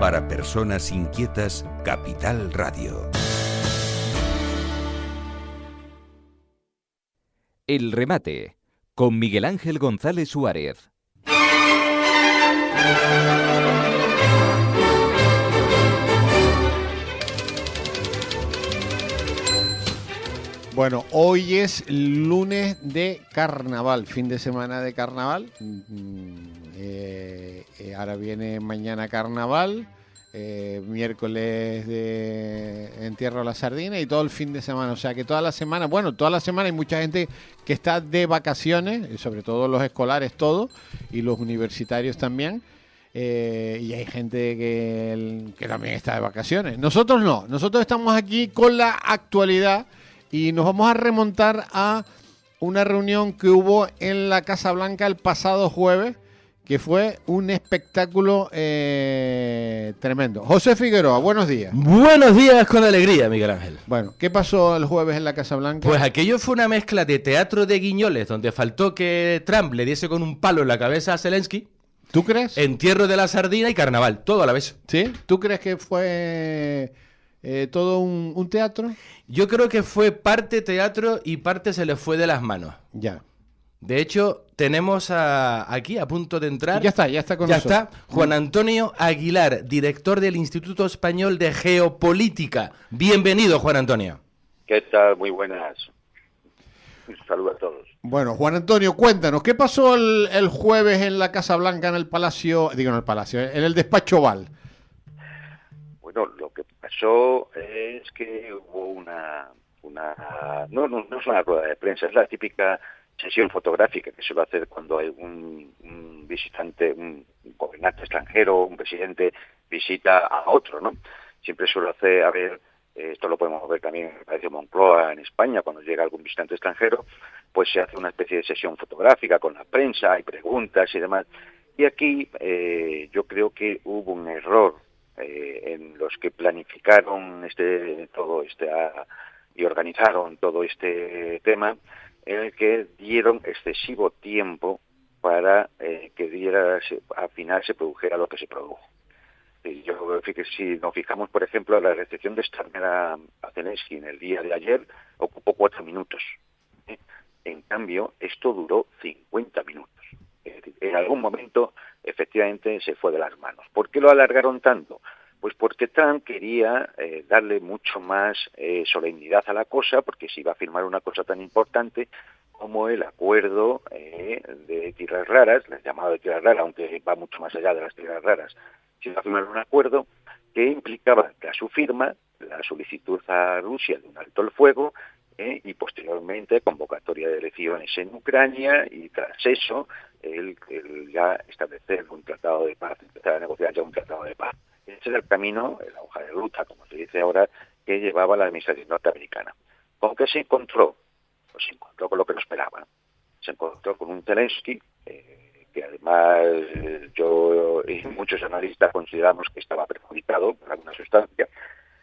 Para personas inquietas, Capital Radio. El remate, con Miguel Ángel González Suárez. Bueno, hoy es lunes de carnaval, fin de semana de carnaval. Ahora viene mañana carnaval, miércoles de Entierro a la Sardina y todo el fin de semana. O sea que toda la semana hay mucha gente que está de vacaciones, sobre todo los escolares todos y los universitarios también. Y hay gente que también está de vacaciones. Nosotros no, nosotros estamos aquí con la actualidad. Y nos vamos a remontar a una reunión que hubo en la Casa Blanca el pasado jueves, que fue un espectáculo tremendo. José Figueroa, buenos días. Buenos días con alegría, Miguel Ángel. Bueno, ¿qué pasó el jueves en la Casa Blanca? Pues aquello fue una mezcla de teatro de guiñoles, donde faltó que Trump le diese con un palo en la cabeza a Zelensky. ¿Tú crees? Entierro de la Sardina y carnaval, todo a la vez. ¿Sí? ¿Tú crees que fue todo un teatro? Yo creo que fue parte teatro y parte se le fue de las manos. Ya. De hecho, tenemos aquí a punto de entrar. Ya está con nosotros. Ya está, Juan Antonio Aguilar, director del Instituto Español de Geopolítica. Bienvenido, Juan Antonio. ¿Qué tal? Muy buenas. Un saludo a todos. Bueno, Juan Antonio, cuéntanos, ¿qué pasó el jueves en la Casa Blanca, en el despacho Oval? Bueno, lo que pasó es que hubo no es una rueda de prensa, es la típica sesión fotográfica que suele hacer cuando hay un visitante, un gobernante extranjero, un presidente visita a otro, ¿no? Siempre suele hacer, esto lo podemos ver también en el Palacio Moncloa en España, cuando llega algún visitante extranjero, pues se hace una especie de sesión fotográfica con la prensa, hay preguntas y demás. Y aquí yo creo que hubo un error en los que planificaron y organizaron todo este tema, en el que dieron excesivo tiempo para que al final se produjera lo que se produjo. Y yo creo que si nos fijamos, por ejemplo, la recepción de Starmer a Zelensky en el día de ayer ocupó 4 minutos. En cambio, esto duró 50 minutos. Es decir, en algún momento, efectivamente, se fue de las manos. ¿Por qué lo alargaron tanto? Pues porque Trump quería darle mucho más solemnidad a la cosa, porque se iba a firmar una cosa tan importante como el acuerdo de tierras raras, el llamado de tierras raras, aunque va mucho más allá de las tierras raras. Se iba a firmar un acuerdo que implicaba, tras su firma, la solicitud a Rusia de un alto el fuego, y posteriormente convocatoria de elecciones en Ucrania, y tras eso el ya establecer un tratado de paz, empezar a negociar ya un tratado de paz. Ese era el camino, la hoja de ruta, como se dice ahora, que llevaba la administración norteamericana. ¿Con qué se encontró? Pues se encontró con lo que no esperaba. Se encontró con un Zelensky, que además yo y muchos analistas consideramos que estaba perjudicado por alguna sustancia.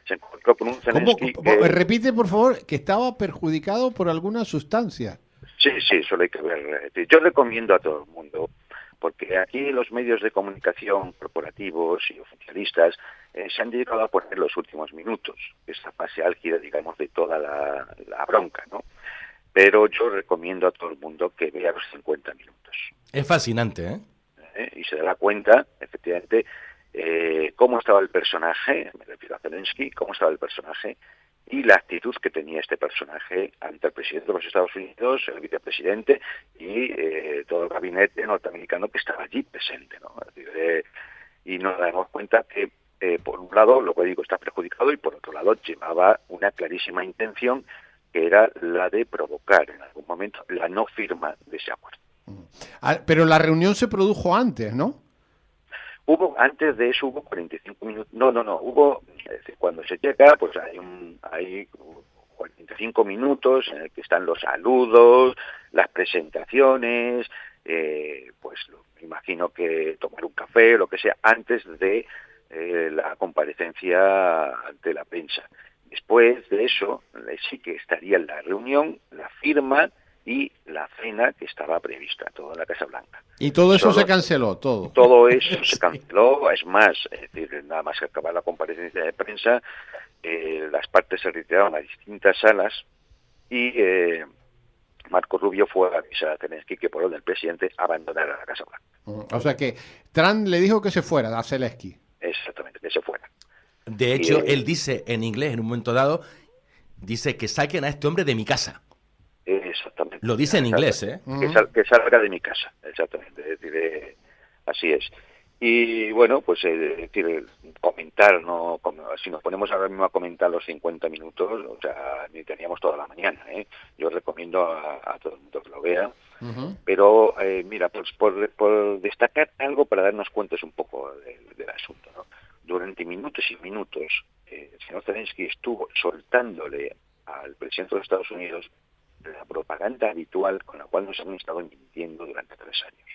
Se encontró con un Zelensky Repite, por favor, que estaba perjudicado por alguna sustancia. Sí, eso lo hay que ver. Yo recomiendo a todo el mundo, porque aquí los medios de comunicación corporativos y oficialistas se han dedicado a poner los últimos minutos, esa fase álgida, digamos, de toda la bronca, ¿no? Pero yo recomiendo a todo el mundo que vea los 50 minutos. Es fascinante, Y se dará cuenta, efectivamente, cómo estaba el personaje, me refiero a Zelensky, cómo estaba el personaje y la actitud que tenía este personaje ante el presidente de los Estados Unidos, el vicepresidente y todo el gabinete norteamericano que estaba allí presente, ¿no? Es decir, y nos damos cuenta que, por un lado, lo que digo, está perjudicado y por otro lado llevaba una clarísima intención, que era la de provocar en algún momento la no firma de ese acuerdo. Pero la reunión se produjo antes, ¿no? Antes de eso hubo 45 minutos. No, hubo, es decir, cuando se llega, pues hay 45 minutos en el que están los saludos, las presentaciones, pues me imagino que tomar un café, lo que sea, antes de la comparecencia ante la prensa. Después de eso, sí que estaría en la reunión, la firma y la cena que estaba prevista, todo en la Casa Blanca. Y todo eso Solo- se canceló, todo. Todo eso se canceló, es más, es decir, nada más que acabar la comparecencia de prensa, las partes se retiraron a distintas salas y Marco Rubio fue a avisar a Zelensky que por orden del presidente abandonara la Casa Blanca. O sea que Trump le dijo que se fuera a Zelensky. Exactamente, que se fuera. De hecho, Y, él dice en inglés, en un momento dado, dice que saquen a este hombre de mi casa. Exactamente. Lo dice en inglés, ¿eh? Que salga de mi casa, exactamente. Es decir, así es. Y bueno, pues decir, comentar, ¿no? Si nos ponemos ahora mismo a comentar los 50 minutos, o sea, ni teníamos toda la mañana, ¿eh? Yo recomiendo a todo el mundo que lo vea. Pero mira, pues por destacar algo para darnos cuenta un poco del asunto, ¿no? Durante minutos y minutos, el señor Zelensky estuvo soltándole al presidente de los Estados Unidos la propaganda habitual con la cual nos han estado mintiendo durante 3 años.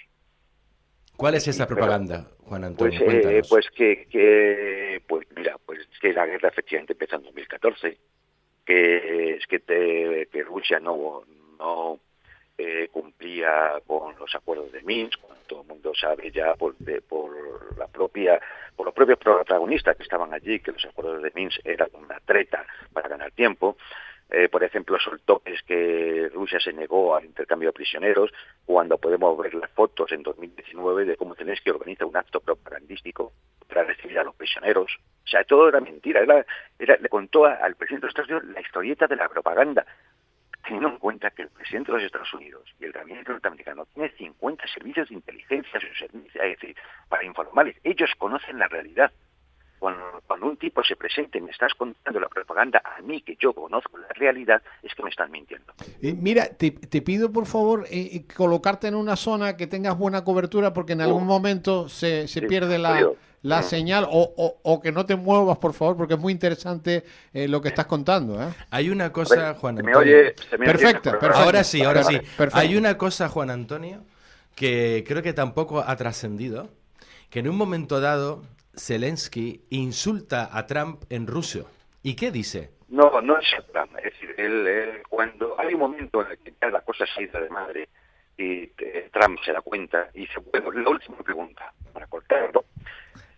¿Cuál es esa propaganda, Juan Antonio? Cuéntanos. Pues mira, pues que la guerra efectivamente empezó en 2014, que Rusia no cumplía con los acuerdos de Minsk, cuando todo el mundo sabe ya por los propios protagonistas que estaban allí, que los acuerdos de Minsk eran una treta para ganar tiempo. Por ejemplo, soltó que Rusia se negó al intercambio de prisioneros, cuando podemos ver las fotos en 2019 de cómo Zelensky organiza un acto propagandístico para recibir a los prisioneros. O sea, todo era mentira. Le contó al presidente de los Estados Unidos la historieta de la propaganda, teniendo en cuenta que el presidente de los Estados Unidos y el gabinete norteamericano tiene 50 servicios de inteligencia, es decir, para informarles. Ellos conocen la realidad. Cuando un tipo se presente y me estás contando la propaganda a mí, que yo conozco la realidad, es que me están mintiendo. Mira, te pido por favor colocarte en una zona que tengas buena cobertura, porque en algún momento se pierde la señal, o que no te muevas, por favor, porque es muy interesante lo que estás contando, ¿eh? Hay una cosa, Juan ¿Se Antonio. me oye? Perfecto. Ahora sí. Perfecto. Hay una cosa, Juan Antonio, que creo que tampoco ha trascendido, que en un momento dado Zelensky insulta a Trump en ruso. ¿Y qué dice? No es Trump. Es decir, cuando hay un momento en el que ya la cosa se ha ido de madre y Trump se da cuenta y dice, bueno, la última pregunta, para cortarlo.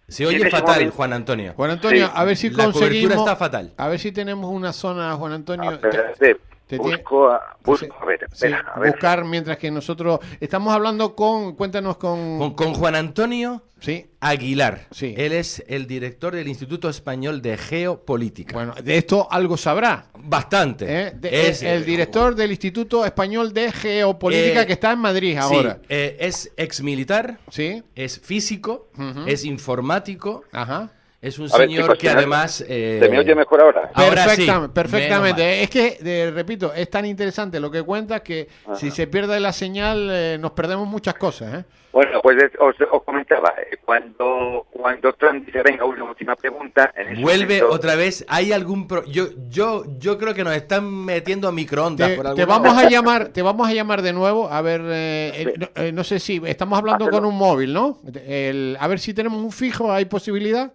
Se Y en oye ese fatal, momento- Juan Antonio. Juan Antonio, Sí, a ver si la cobertura conseguimos... está fatal. A ver si tenemos una zona, Juan Antonio... Espérate, te busco, a ver, Sí, espera, a ver. buscar mientras que nosotros... Estamos hablando cuéntanos Con Juan Antonio Sí, Aguilar. Sí. Él es el director del Instituto Español de Geopolítica. bueno, de esto algo sabrá. Bastante. Es el director del Instituto Español de Geopolítica que está en Madrid ahora. Sí, es exmilitar, Sí, es físico, Ujú. es informático, ajá. es un A ver, señor chicos, que además... ¿Se me oye mejor ahora? Ahora sí, Perfectamente. menos mal. Es que, repito, es tan interesante lo que cuenta que si se pierde la señal nos perdemos muchas cosas, ¿eh? Bueno, pues os comentaba, cuando Trump dice, venga, una última pregunta... En ese Vuelve momento- otra vez. ¿Hay algún yo creo que nos están metiendo a microondas por Te alguna vamos razón. te vamos a llamar de nuevo. A ver, no sé si estamos hablando Hazlo. con un móvil, ¿no? A ver si tenemos un fijo, ¿hay posibilidad?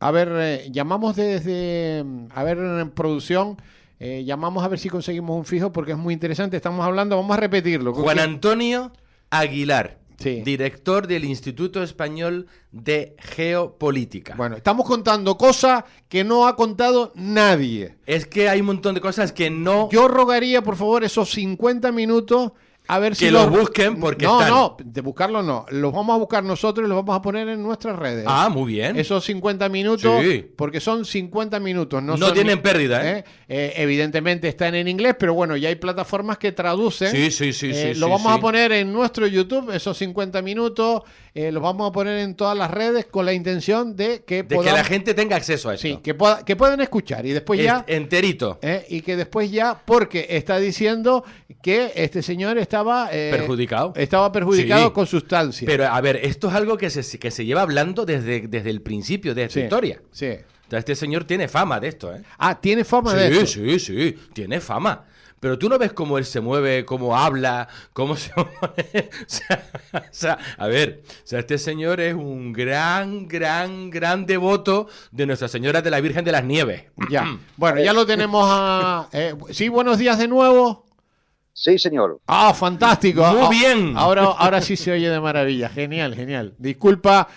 A ver, llamamos desde, a ver, en producción, llamamos a ver si conseguimos un fijo porque es muy interesante. Estamos hablando, vamos a repetirlo. Juan Antonio Aguilar, Sí. director del Instituto Español de Geopolítica. Bueno, estamos contando cosas que no ha contado nadie. Es que hay un montón de cosas que no... Yo rogaría, por favor, esos 50 minutos a ver si Que los busquen porque no, están. No, de buscarlos no. Los vamos a buscar nosotros y los vamos a poner en nuestras redes. Ah, muy bien. Esos 50 minutos, Sí. porque son 50 minutos. No, No son tienen pérdida, ¿eh? Evidentemente están en inglés, pero bueno, ya hay plataformas que traducen. Sí, Lo vamos sí. a poner en nuestro YouTube, esos 50 minutos. Los vamos a poner en todas las redes con la intención de que De que la gente tenga acceso a esto. Sí, que puedan escuchar. Y después ya... Enterito. Y que después ya, porque está diciendo que este señor estaba Perjudicado. Estaba perjudicado Sí. con sustancia. Pero, a ver, esto es algo que se lleva hablando desde el principio de esta Sí, historia. Sí. Entonces, este señor tiene fama de esto, ¿eh? Ah, tiene fama de esto. Sí, tiene fama. Pero tú no ves cómo él se mueve, cómo habla, cómo se mueve. O sea, a ver, este señor es un gran devoto de Nuestra Señora de la Virgen de las Nieves. Ya. Bueno, ya lo tenemos a... sí, buenos días de nuevo. Sí, señor. Ah, fantástico. Muy bien. Ahora sí se oye de maravilla. Genial, genial. Disculpa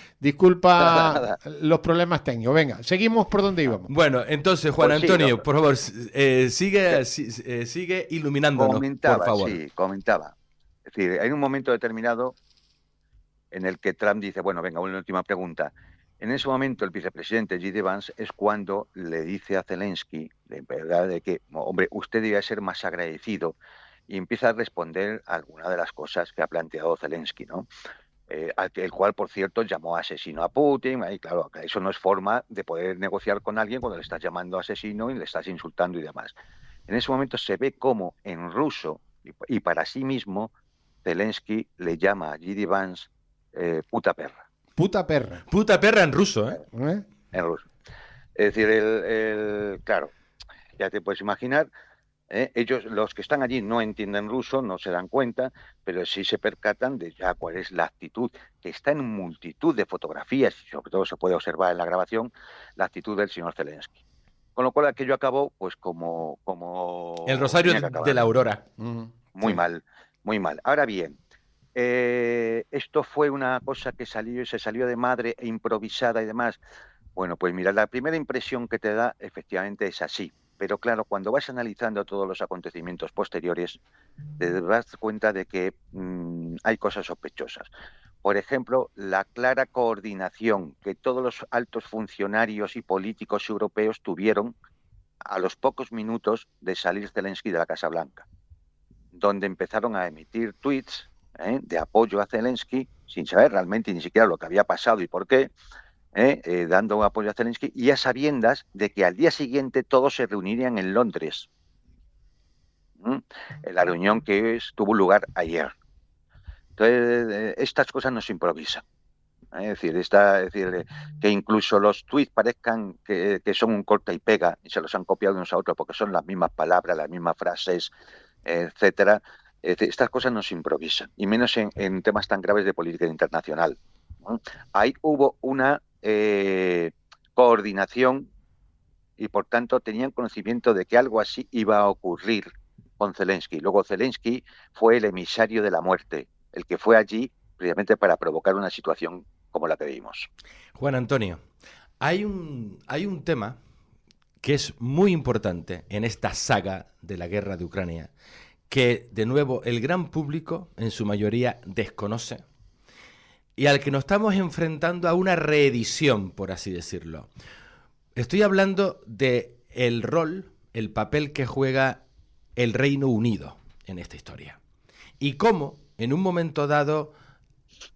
Nada. los problemas técnicos. Venga, seguimos por donde íbamos. Bueno, entonces, Juan Pues sí, Antonio, no. por favor, sigue iluminándonos, Comentaba, por favor. sí, comentaba. Es decir, hay un momento determinado en el que Trump dice, bueno, venga, una última pregunta. En ese momento el vicepresidente J.D. Vance es cuando le dice a Zelensky, de verdad, de que, hombre, usted debe ser más agradecido, y empieza a responder a alguna de las cosas que ha planteado Zelensky, ¿no? El cual, por cierto, llamó asesino a Putin, y claro, eso no es forma de poder negociar con alguien cuando le estás llamando asesino y le estás insultando y demás. En ese momento se ve cómo en ruso, y para sí mismo, Zelensky le llama a J.D. Vance puta perra, Puta perra. Puta perra en ruso, ¿eh? ¿Eh? en ruso. Es decir, claro, ya te puedes imaginar, ellos, los que están allí, no entienden ruso, no se dan cuenta, pero sí se percatan de ya cuál es la actitud, que está en multitud de fotografías, y sobre todo se puede observar en la grabación, la actitud del señor Zelensky. Con lo cual aquello acabó pues como El Rosario tenía que acabar. de la Aurora. Muy Sí. mal, muy mal. Ahora bien, esto fue una cosa que se salió de madre e improvisada y demás. Bueno, pues mira, la primera impresión que te da efectivamente es así. Pero claro, cuando vas analizando todos los acontecimientos posteriores, te das cuenta de que hay cosas sospechosas. Por ejemplo, la clara coordinación que todos los altos funcionarios y políticos europeos tuvieron a los pocos minutos de salir Zelensky de la Casa Blanca, donde empezaron a emitir tweets de apoyo a Zelensky, sin saber realmente ni siquiera lo que había pasado y por qué, dando apoyo a Zelensky, y a sabiendas de que al día siguiente todos se reunirían en Londres, en la reunión que tuvo lugar ayer. Entonces, estas cosas no se improvisan. Es decir, que incluso los tweets parezcan que son un corta y pega y se los han copiado unos a otros porque son las mismas palabras, las mismas frases, etcétera. Estas cosas no se improvisan, y menos en temas tan graves de política internacional. Ahí hubo una coordinación y, por tanto, tenían conocimiento de que algo así iba a ocurrir con Zelensky. Luego Zelensky fue el emisario de la muerte, el que fue allí precisamente para provocar una situación como la que vimos. Juan Antonio, hay un tema que es muy importante en esta saga de la guerra de Ucrania, que, de nuevo, el gran público, en su mayoría, desconoce, y al que nos estamos enfrentando a una reedición, por así decirlo. Estoy hablando de el rol, el papel que juega el Reino Unido en esta historia. Y cómo, en un momento dado,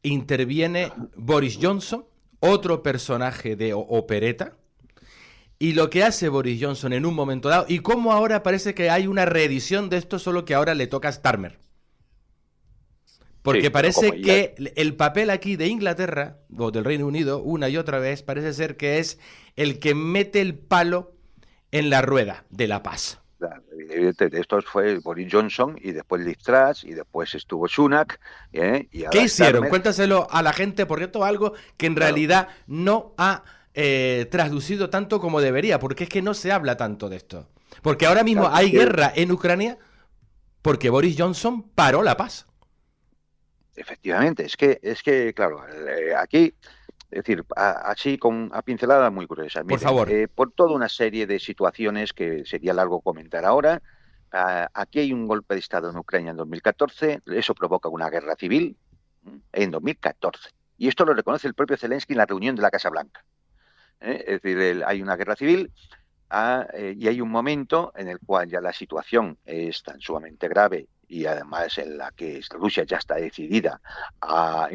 interviene Boris Johnson, otro personaje de opereta, y lo que hace Boris Johnson en un momento dado, y cómo ahora parece que hay una reedición de esto, solo que ahora le toca a Starmer. Porque sí, parece que el papel aquí de Inglaterra, o del Reino Unido, una y otra vez, parece ser que es el que mete el palo en la rueda de la paz. Esto fue Boris Johnson, y después Liz Truss, y después estuvo Sunak. Y ahora ¿Qué hicieron? Starmer. Cuéntaselo a la gente, porque esto es algo que en realidad no ha traducido tanto como debería, porque es que no se habla tanto de esto. Porque ahora mismo Claro, hay guerra en Ucrania porque Boris Johnson paró la paz. Efectivamente, es que claro, aquí, es decir, así a pinceladas muy gruesas. Por favor. Por toda una serie de situaciones que sería largo comentar ahora, aquí hay un golpe de Estado en Ucrania en 2014, eso provoca una guerra civil en 2014. Y esto lo reconoce el propio Zelensky en la reunión de la Casa Blanca. Es decir, hay una guerra civil y hay un momento en el cual ya la situación es tan sumamente grave, y además en la que Rusia ya está decidida a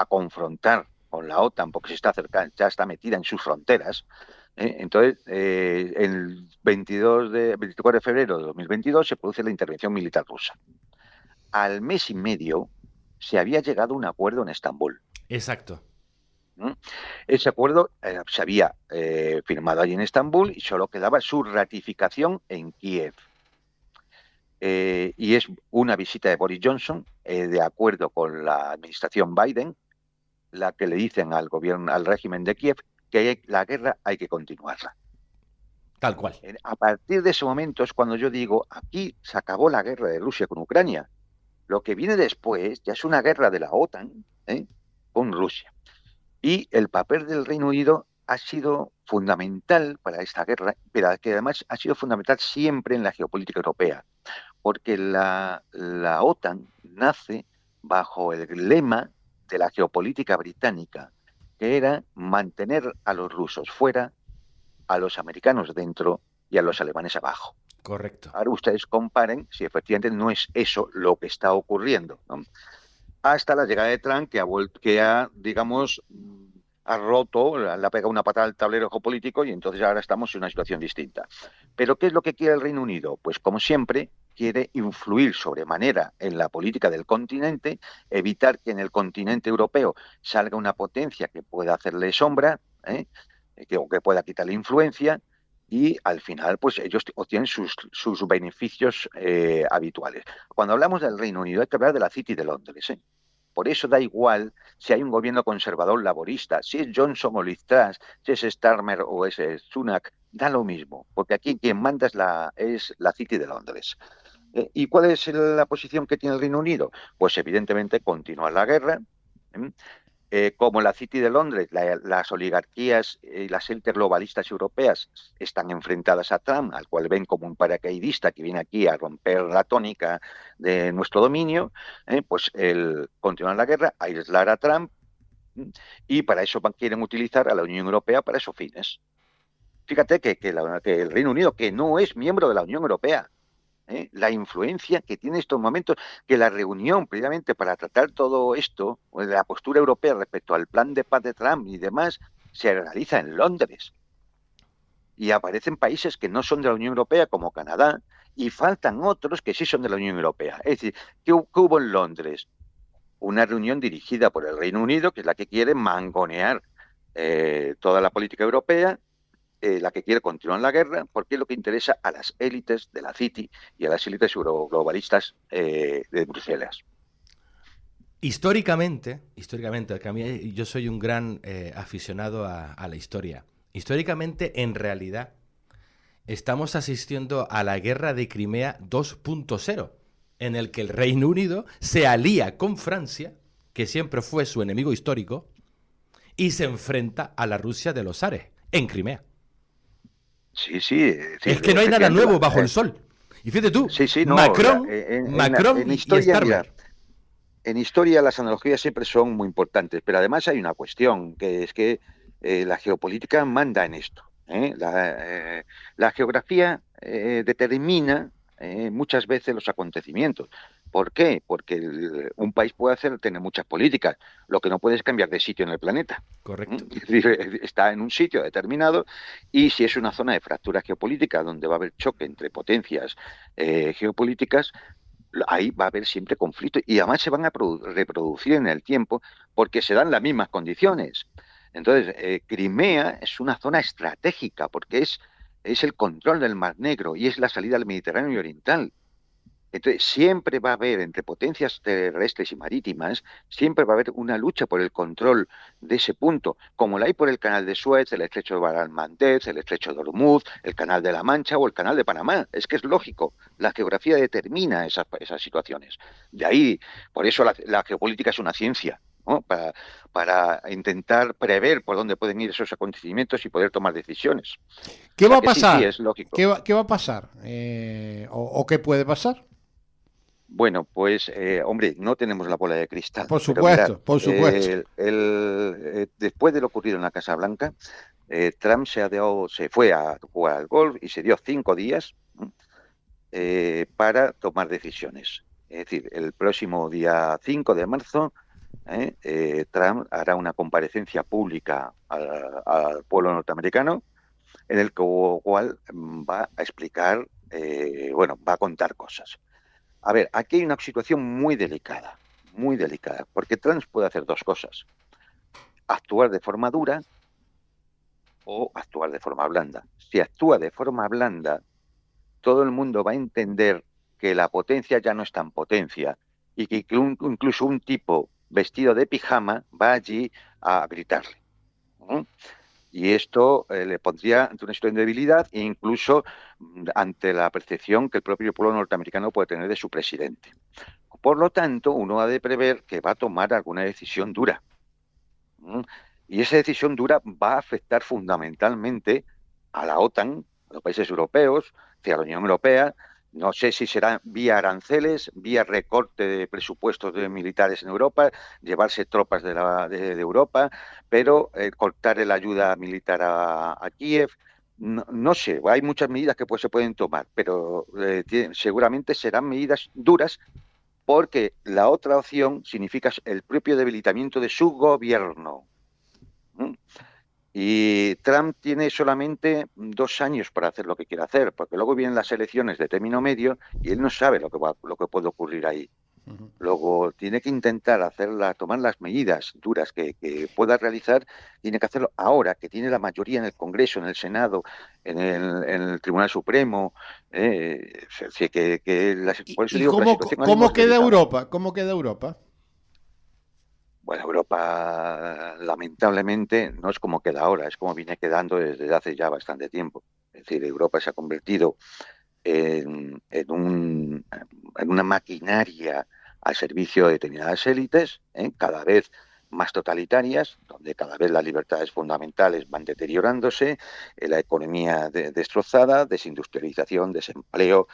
confrontar con la OTAN, porque se está ya está metida en sus fronteras. Entonces, el 24 de febrero de 2022 se produce la intervención militar rusa. Al mes y medio se había llegado a un acuerdo en Estambul. Exacto. Ese acuerdo se había firmado allí en Estambul y solo quedaba su ratificación en Kiev. Y es una visita de Boris Johnson, de acuerdo con la administración Biden, la que le dicen al régimen de Kiev que la guerra hay que continuarla. Tal cual. A partir de ese momento es cuando yo digo, aquí se acabó la guerra de Rusia con Ucrania. Lo que viene después ya es una guerra de la OTAN, con Rusia. Y el papel del Reino Unido ha sido fundamental para esta guerra, pero que además ha sido fundamental siempre en la geopolítica europea, porque la OTAN nace bajo el lema de la geopolítica británica, que era mantener a los rusos fuera, a los americanos dentro y a los alemanes abajo. Correcto. Ahora ustedes comparen si efectivamente no es eso lo que está ocurriendo, ¿no? Hasta la llegada de Trump, digamos, ha roto, le ha pegado una patada al tablero geopolítico y entonces ahora estamos en una situación distinta. Pero ¿qué es lo que quiere el Reino Unido? Pues como siempre, quiere influir sobremanera en la política del continente, evitar que en el continente europeo salga una potencia que pueda hacerle sombra, que pueda quitarle influencia, y al final pues ellos obtienen sus beneficios habituales. Cuando hablamos del Reino Unido hay que hablar de la City de Londres, ¿eh? Por eso da igual si hay un gobierno conservador laborista, si es Johnson o Liz Truss, si es Starmer o es Sunak, da lo mismo, porque aquí quien manda es la City de Londres. ¿Y cuál es la posición que tiene el Reino Unido? Pues evidentemente continuar la guerra. Como la City de Londres, las oligarquías y las élites globalistas europeas están enfrentadas a Trump, al cual ven como un paracaidista que viene aquí a romper la tónica de nuestro dominio, pues el continuar la guerra, aislar a Trump, y para eso quieren utilizar a la Unión Europea para esos fines. Fíjate que el Reino Unido, que no es miembro de la Unión Europea, la influencia que tiene en estos momentos, que la reunión previamente para tratar todo esto, la postura europea respecto al plan de paz de Trump y demás, se realiza en Londres. Y aparecen países que no son de la Unión Europea, como Canadá, y faltan otros que sí son de la Unión Europea. Es decir, ¿qué hubo en Londres? Una reunión dirigida por el Reino Unido, que es la que quiere mangonear toda la política europea, la que quiere continuar la guerra, porque es lo que interesa a las élites de la City y a las élites euroglobalistas de Bruselas. Históricamente, que a mí yo soy un gran aficionado a la historia. Históricamente, en realidad, estamos asistiendo a la guerra de Crimea 2.0, en el que el Reino Unido se alía con Francia, que siempre fue su enemigo histórico, y se enfrenta a la Rusia de los zares, en Crimea. Sí, sí. Es que no hay nada nuevo bajo el sol. Y fíjate tú, no, Macron en historia, y Starmer. Mira, en historia las analogías siempre son muy importantes, pero además hay una cuestión, que es que la geopolítica manda en esto. La geografía determina muchas veces los acontecimientos. ¿Por qué? Porque un país puede tener muchas políticas, lo que no puede es cambiar de sitio en el planeta. Correcto. Está en un sitio determinado, y si es una zona de fractura geopolítica donde va a haber choque entre potencias geopolíticas, ahí va a haber siempre conflicto, y además se van a reproducir en el tiempo porque se dan las mismas condiciones. Entonces, Crimea es una zona estratégica porque es el control del Mar Negro y es la salida al Mediterráneo y Oriental. Entonces, siempre va a haber, entre potencias terrestres y marítimas, siempre va a haber una lucha por el control de ese punto, como la hay por el Canal de Suez, el Estrecho de Bab el-Mandeb, el Estrecho de Hormuz, el Canal de la Mancha o el Canal de Panamá. Es que es lógico, la geografía determina esas situaciones. De ahí, por eso la geopolítica es una ciencia, ¿no? Para intentar prever por dónde pueden ir esos acontecimientos y poder tomar decisiones. ¿Qué va a pasar? Sí, es lógico. ¿Qué va a pasar? ¿O qué puede pasar? Bueno, pues, hombre, no tenemos la bola de cristal. Por supuesto, por supuesto. Después de lo ocurrido en la Casa Blanca, Trump se fue a jugar al golf y se dio 5 días para tomar decisiones. Es decir, el próximo día 5 de marzo, Trump hará una comparecencia pública al pueblo norteamericano, en el cual va a explicar, va a contar cosas. A ver, aquí hay una situación muy delicada, porque Trump puede hacer 2 cosas: actuar de forma dura o actuar de forma blanda. Si actúa de forma blanda, todo el mundo va a entender que la potencia ya no es tan potencia y que incluso un tipo vestido de pijama va allí a gritarle. Y esto le pondría ante una situación de debilidad e incluso ante la percepción que el propio pueblo norteamericano puede tener de su presidente. Por lo tanto, uno ha de prever que va a tomar alguna decisión dura. ¿Mm? Y esa decisión dura va a afectar fundamentalmente a la OTAN, a los países europeos, hacia la Unión Europea. No sé si será vía aranceles, vía recorte de presupuestos de militares en Europa, llevarse tropas de Europa, pero cortar la ayuda militar a Kiev. No sé, hay muchas medidas que se pueden tomar, pero seguramente serán medidas duras porque la otra opción significa el propio debilitamiento de su gobierno. ¿Mm? Y Trump tiene solamente 2 años para hacer lo que quiere hacer, porque luego vienen las elecciones de término medio y él no sabe lo que puede ocurrir ahí. Luego tiene que intentar tomar las medidas duras que pueda realizar, tiene que hacerlo ahora, que tiene la mayoría en el Congreso, en el Senado, en el Tribunal Supremo. Por eso ¿Y digo que la cómo, situación ahora mismo es queda delicada. Europa? ¿Cómo queda Europa? Bueno, Europa lamentablemente no es como queda ahora, es como viene quedando desde hace ya bastante tiempo. Es decir, Europa se ha convertido en una maquinaria al servicio de determinadas élites, cada vez más totalitarias, donde cada vez las libertades fundamentales van deteriorándose, la economía destrozada, desindustrialización, desempleo,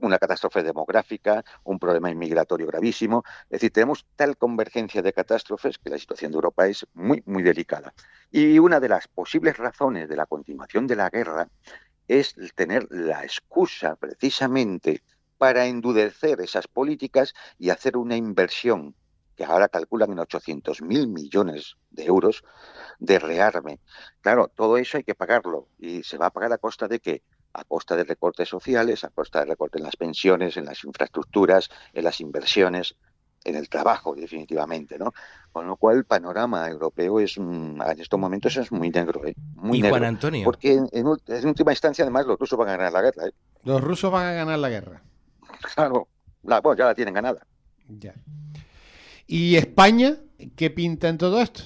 una catástrofe demográfica, un problema inmigratorio gravísimo. Es decir, tenemos tal convergencia de catástrofes que la situación de Europa es muy, muy delicada. Y una de las posibles razones de la continuación de la guerra es tener la excusa precisamente para endurecer esas políticas y hacer una inversión que ahora calculan en 800.000 millones de euros de rearme. Claro, todo eso hay que pagarlo y se va a pagar a costa de ¿qué? A costa de recortes sociales, a costa de recortes en las pensiones, en las infraestructuras, en las inversiones, en el trabajo, definitivamente, ¿no? Con lo cual el panorama europeo en estos momentos es muy negro, muy Y Juan negro. Antonio, Porque en última instancia, además, los rusos van a ganar la guerra, ¿eh? Los rusos van a ganar la guerra. Claro, bueno, ya la tienen ganada. Ya. ¿Y España? ¿Qué pinta en todo esto?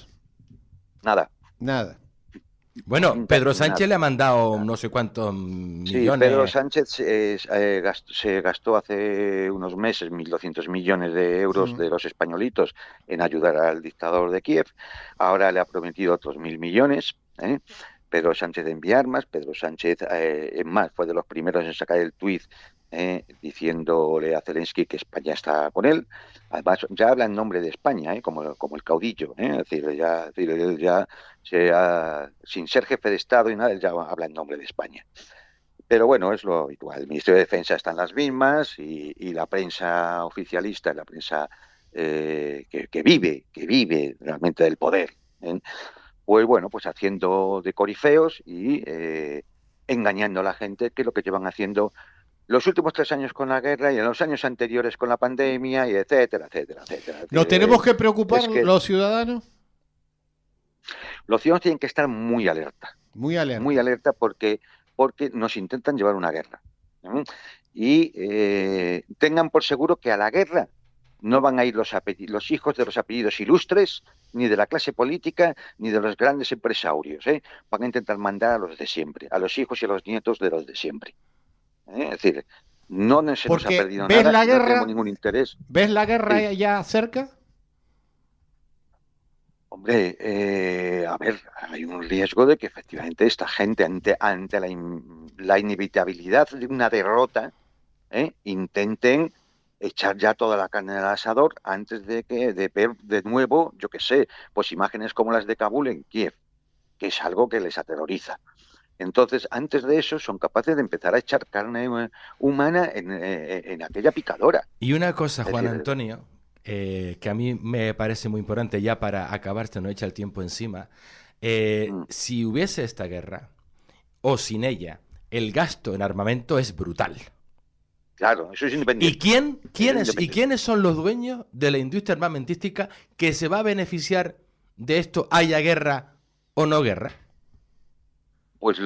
Nada. Nada. bueno, Pedro Sánchez Nada. le ha mandado no sé cuántos Sí, millones. Pedro Sánchez se gastó hace unos meses 1.200 millones de euros de los españolitos en ayudar al dictador de Kiev. Ahora le ha prometido otros 1.000 millones. Pedro Sánchez envía armas. Pedro Sánchez, es más, fue de los primeros en sacar el tuit diciéndole a Zelensky que España está con él. Además, ya habla en nombre de España, como el caudillo. Es decir, él ya sin ser jefe de Estado y nada, él ya habla en nombre de España. Pero bueno, es lo habitual. El Ministerio de Defensa está en las mismas y la prensa oficialista, la prensa que vive realmente del poder, pues bueno, pues haciendo de corifeos y engañando a la gente, que es lo que llevan haciendo los últimos 3 años con la guerra y en los años anteriores con la pandemia, y etcétera, etcétera, etcétera. ¿Nos tenemos que preocupar Es que los ciudadanos? los ciudadanos tienen que estar muy alerta. Muy alerta. Muy alerta porque nos intentan llevar una guerra. Y tengan por seguro que a la guerra no van a ir los hijos de los apellidos ilustres, ni de la clase política, ni de los grandes empresarios. Van a intentar mandar a los de siempre, a los hijos y a los nietos de los de siempre. Es decir, no se nos ha Porque perdido ¿ves nada, la no guerra? tenemos ningún interés. ¿Ves la guerra Sí. ya cerca? Hombre, a ver, hay un riesgo de que efectivamente esta gente, ante la inevitabilidad de una derrota, intenten echar ya toda la carne al asador antes de ver de nuevo, yo qué sé, pues imágenes como las de Kabul en Kiev, que es algo que les aterroriza. Entonces, antes de eso, son capaces de empezar a echar carne humana en aquella picadora. Y una cosa, Juan decir, Antonio, que a mí me parece muy importante, ya para acabar, se nos echa el tiempo encima. Si hubiese esta guerra, o sin ella, el gasto en armamento es brutal. Claro, eso es independiente. ¿Y quiénes son los dueños de la industria armamentística que se va a beneficiar de esto, haya guerra o no guerra? Pues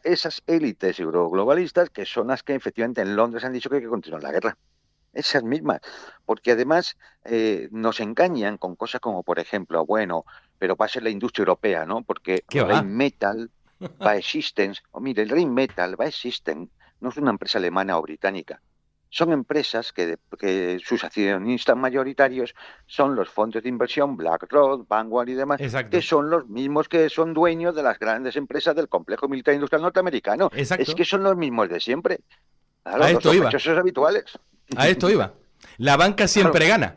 esas élites euroglobalistas que son las que efectivamente en Londres han dicho que hay que continuar la guerra. Esas mismas, porque además nos engañan con cosas como, por ejemplo, bueno, pero va a ser la industria europea, ¿no? Porque ¿Qué va? Rheinmetall va a Existence, o mire, el Rheinmetall va a Existence, no es una empresa alemana o británica. Son empresas que sus accionistas mayoritarios son los fondos de inversión BlackRock, Vanguard y demás, Exacto. que son los mismos que son dueños de las grandes empresas del complejo militar industrial norteamericano. Exacto. Es que son los mismos de siempre. Claro, A los esto iba. sospechosos habituales. A esto iba. La banca siempre gana.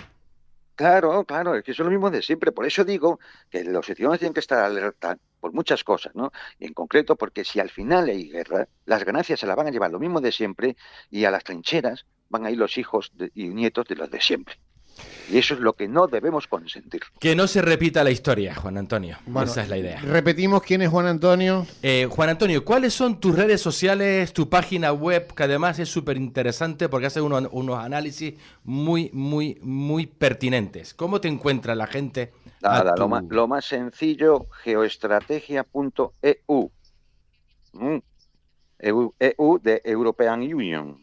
Claro, claro, es que son los mismos de siempre. Por eso digo que los ciudadanos tienen que estar alerta por muchas cosas, ¿no? Y en concreto porque si al final hay guerra, las ganancias se las van a llevar lo mismo de siempre y a las trincheras van a ir los hijos y nietos de los de siempre. Y eso es lo que no debemos consentir. Que no se repita la historia, Juan Antonio. Bueno, esa es la idea. Repetimos quién es Juan Antonio. Juan Antonio, ¿cuáles son tus redes sociales, tu página web, que además es súper interesante porque hace unos análisis muy, muy, muy pertinentes? ¿Cómo te encuentra la gente? Nada, lo más sencillo, geoestrategia.eu. EU de European Union.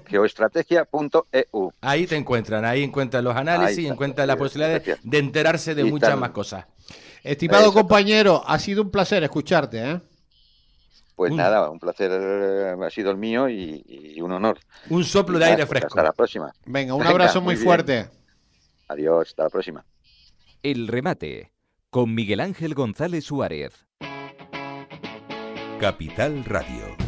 Geoestrategia.eu. Ahí te encuentran, ahí encuentran los análisis y encuentran la posibilidad de enterarse de Y muchas tal. más cosas. Estimado Eso. compañero, ha sido un placer escucharte, ¿eh? Pues nada, un placer ha sido el mío y un honor. Un soplo de Y nada, aire pues fresco. hasta la próxima. Venga, un Venga, abrazo muy muy bien. fuerte. Adiós, hasta la próxima. El remate con Miguel Ángel González Suárez. Capital Radio.